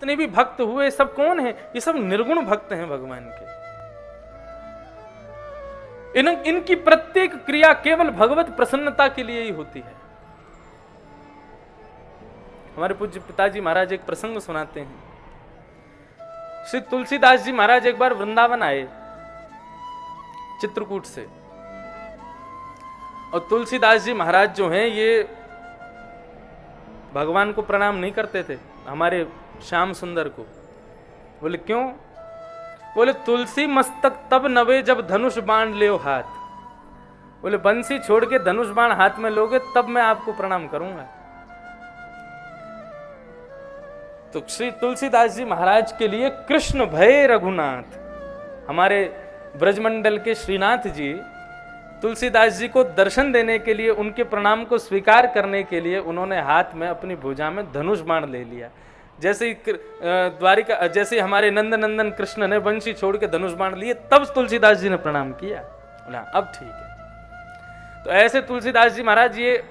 जितने भी भक्त हुए सब कौन है? ये सब निर्गुण भक्त हैं भगवान के। इनकी प्रत्येक क्रिया केवल भगवत प्रसन्नता के लिए ही होती है। हमारे पूज्य पिताजी महाराज एक प्रसंग सुनाते हैं। श्री तुलसीदास जी महाराज एक बार वृंदावन आए चित्रकूट से, और तुलसीदास जी महाराज जो हैं ये भगवान को प्रणाम नहीं करते थे, हमारे श्याम सुंदर को। बोले क्यों? बोले तुलसी मस्तक तब नवे जब धनुष बाण ले हाथ। बोले बंसी छोड़ के धनुष बाण हाथ में लोगे तब मैं आपको प्रणाम करूंगा। तो श्री तुलसीदास जी महाराज के लिए कृष्ण भय रघुनाथ, हमारे ब्रजमंडल के श्रीनाथ जी तुलसीदास जी को दर्शन देने के लिए, उनके प्रणाम को स्वीकार करने के लिए उन्होंने हाथ में अपनी भुजा में धनुष बाण ले लिया। जैसे ही द्वारिका, जैसे हमारे नंद नंदन कृष्ण ने बंशी छोड़ के धनुष बाण लिए, तब तुलसीदास जी ने प्रणाम किया। बोला अब ठीक है। तो ऐसे तुलसीदास जी महाराज, ये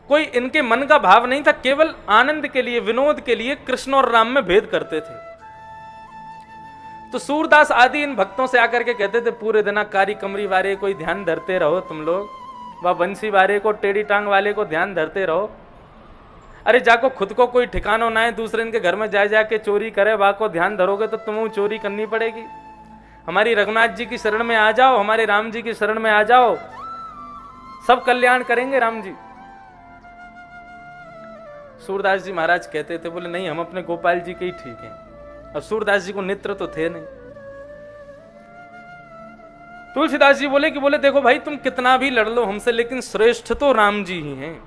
कोई इनके मन का भाव नहीं था, केवल आनंद के लिए, विनोद के लिए कृष्ण और राम में भेद करते थे। तो सूरदास आदि इन भक्तों से आकर के कहते थे, पूरे दिन कारी कमरी वाले कोई ध्यान धरते रहो तुम लोग, वह बंसी वाले को, टेढ़ी टांग वाले को ध्यान धरते रहो। अरे जाको खुद को कोई ठिकाना ना है, दूसरे इनके घर में जा जाके चोरी करे, वह को ध्यान धरोगे तो तुम्हें चोरी करनी पड़ेगी। हमारी रघुनाथ जी की शरण में आ जाओ, हमारे राम जी की शरण में आ जाओ, सब कल्याण करेंगे राम जी। सूरदास जी महाराज कहते थे, बोले नहीं हम अपने गोपाल जी के ही ठीक हैं। अब सूरदास जी को नेत्र तो थे नहीं। तुलसीदास जी बोले कि बोले देखो भाई तुम कितना भी लड़ लो हमसे, लेकिन श्रेष्ठ तो राम जी ही हैं।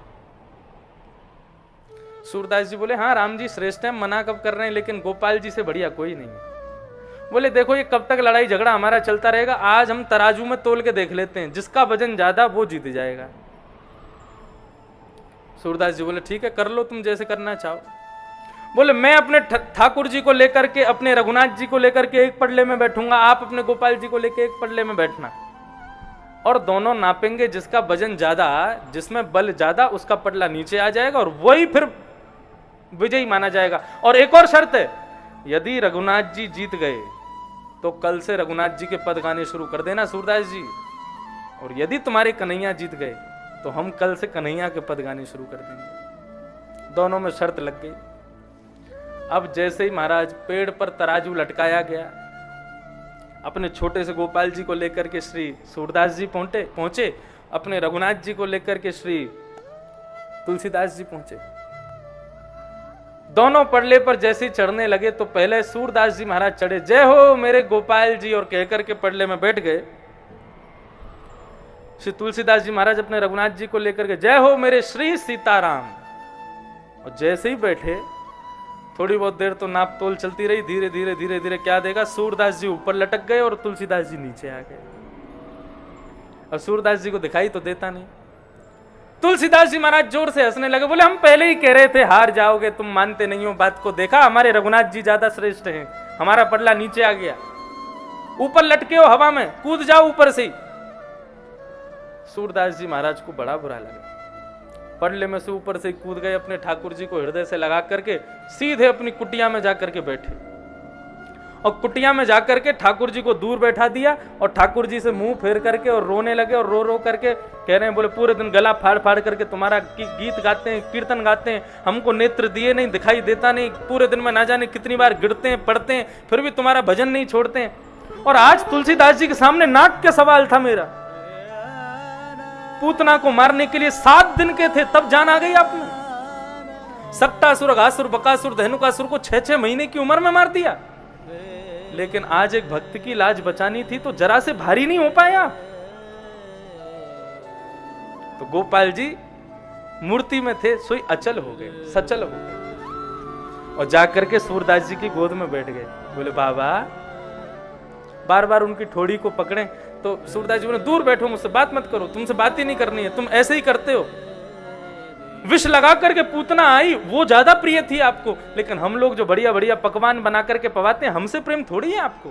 सूरदास जी बोले हाँ राम जी श्रेष्ठ है, मना कब कर रहे हैं, लेकिन गोपाल जी से बढ़िया कोई नहीं है। बोले देखो ये कब तक लड़ाई झगड़ा हमारा चलता रहेगा, आज हम तराजू में तोल के देख लेते हैं, जिसका वजन ज्यादा वो जीत जाएगा। सूरदास जी बोले ठीक है कर लो तुम जैसे करना चाहो। बोले मैं अपने ठाकुर जी को लेकर के, अपने रघुनाथ जी को लेकर के एक पडले में बैठूंगा, आप अपने गोपाल जी को लेकर एक पडले में बैठना, और दोनों नापेंगे, जिसका वजन ज्यादा, जिसमें बल ज्यादा, उसका पडला नीचे आ जाएगा और वही फिर विजयी माना जाएगा। और एक और शर्त है, यदि रघुनाथ जी जीत गए तो कल से रघुनाथ जी के पद गाने शुरू कर देना सूरदास जी, और यदि तुम्हारे कन्हैया जीत गए तो हम कल से कन्हैया के पद गाने शुरू कर देंगे। दोनों में शर्त लग गई। अब जैसे ही महाराज पेड़ पर तराजू लटकाया गया, अपने छोटे से गोपाल जी को लेकर के श्री सूरदास जी पहुंचे, अपने रघुनाथ जी को लेकर के श्री तुलसीदास जी पहुंचे। दोनों पडले पर जैसे ही चढ़ने लगे तो पहले सूरदास जी महाराज चढ़े, जय हो मेरे गोपाल जी, और कहकर के पडले में बैठ गए। श्री तुलसीदास जी महाराज अपने रघुनाथ जी को लेकर के, जय हो मेरे श्री सीताराम, और जैसे ही बैठे थोड़ी बहुत देर तो नाप तोल चलती रही, धीरे धीरे धीरे धीरे क्या देगा, सूरदास जी ऊपर लटक गए और तुलसीदास जी नीचे आ गए। अब सूरदास जी को दिखाई तो देता नहीं। तुलसीदास जी महाराज जोर से हंसने लगे, बोले हम पहले ही कह रहे थे हार जाओगे, तुम मानते नहीं हो बात को, देखा हमारे रघुनाथ जी ज्यादा श्रेष्ठ हैं, हमारा पडला नीचे आ गया, ऊपर लटके हो हवा में, कूद जाओ ऊपर से ही। सूरदास जी महाराज को बड़ा बुरा लगा, पडले में से ऊपर से कूद गए, अपने ठाकुर जी को हृदय से लगा करके सीधे अपनी कुटिया में जाकर के बैठे, और कुटिया में जाकर के ठाकुर जी को दूर बैठा दिया, और ठाकुर जी से मुंह फेर करके और रोने लगे, और रो रो करके कह रहे हैं, बोले पूरे दिन गला फाड़ फाड़ करके तुम्हारा गीत गाते हैं, कीर्तन गाते हैं, हमको नेत्र दिए नहीं, दिखाई देता नहीं, पूरे दिन में ना जाने कितनी बार गिरते हैं पढ़ते हैं, फिर भी तुम्हारा भजन नहीं छोड़ते हैं। और आज तुलसीदास जी के सामने नाक का सवाल था मेरा, पूतना को मारने के लिए 7 दिन के थे, तब जान आ गई आपने। सक्तासुर, घासुर, बकासुर, धनुकासुर को 6-6 महीने की उम्र में मार दिया, लेकिन आज एक भक्त की लाज बचानी थी तो जरा से भारी नहीं हो पाए आप। तो गोपाल जी मूर्ति में थे, सोई अचल हो गए, सचल हो गए, और जाकर के सूरदास जी की गोद में बैठ गए। बोले बाबा, बार बार उनकी ठोड़ी को पकड़े तो सूरदास जी बोले दूर बैठो, मुझसे बात मत करो, तुमसे बात ही नहीं करनी है, तुम ऐसे ही करते हो। विष लगा करके पूतना आई, वो ज्यादा प्रिय थी आपको, लेकिन हम लोग जो बढ़िया बढ़िया पकवान बना करके पवाते हैं, हमसे प्रेम थोड़ी है आपको।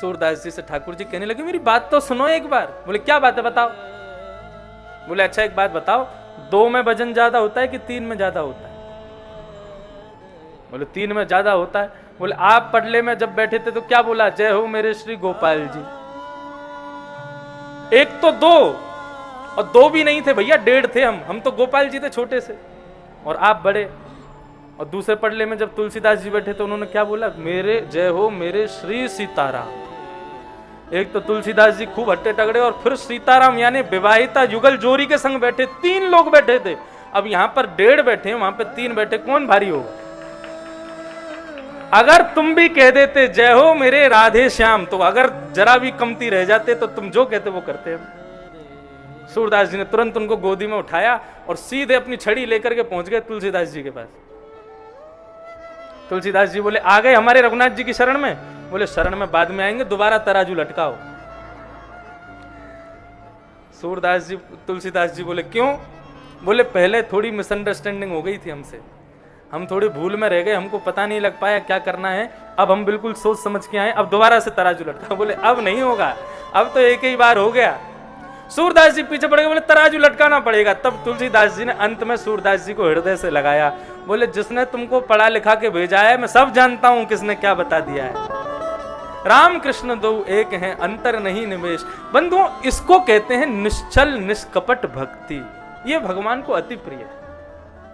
सूरदास जी से ठाकुर जी कहने लगे, मेरी बात तो सुनो एक बार। बोले क्या बात है बताओ। बोले अच्छा एक बात बताओ, 2 में वजन ज्यादा होता है कि 3 में ज्यादा होता है? बोले 3 में ज्यादा होता है। बोले आप पटले में जब बैठे थे तो क्या बोला, जय हो मेरे श्री गोपाल जी। एक तो 2 और 2 भी नहीं थे भैया, 1.5 थे हम तो गोपाल जी थे छोटे से और आप बड़े। और दूसरे पटले में जब तुलसीदास जी बैठे तो उन्होंने क्या बोला, मेरे जय हो मेरे श्री सीताराम। एक तो तुलसीदास जी खूब हट्टे तगड़े और फिर सीताराम यानी विवाहिता युगल जोड़ी के संग बैठे, 3 लोग बैठे थे। अब यहां पर 1.5 बैठे, वहां पर 3 बैठे, कौन भारी होगा। अगर तुम भी कह देते जय हो मेरे राधे श्याम, तो अगर जरा भी कमती रह जाते तो तुम जो कहते वो करते। सूरदास जी ने तुरंत उनको गोदी में उठाया और सीधे अपनी छड़ी लेकर के पहुंच गए तुलसीदास जी के पास। तुलसीदास जी बोले आ गए हमारे रघुनाथ जी की शरण में। बोले शरण में बाद में आएंगे, दोबारा तराजू लटकाओ। सूरदास जी तुलसीदास जी बोले क्यों। बोले पहले थोड़ी मिसअंडरस्टैंडिंग हो गई थी हमसे, हम थोड़ी भूल में रह गए, हमको पता नहीं लग पाया क्या करना है। अब हम बिल्कुल सोच समझ के आए, अब दोबारा से तराजू लटका। बोले अब नहीं होगा, अब तो एक ही बार हो गया। सूरदास जी पीछे पड़ गए, बोले तराजू लटकाना पड़ेगा। तब तुलसीदास जी ने अंत में सूरदास जी को हृदय से लगाया। बोले जिसने तुमको पढ़ा लिखा के भेजा है, मैं सब जानता हूं किसने क्या बता दिया है। राम कृष्ण दो एक हैं, अंतर नहीं निवेश। बंधुओं इसको कहते हैं निश्चल निष्कपट भक्ति। ये भगवान को अति प्रिय है।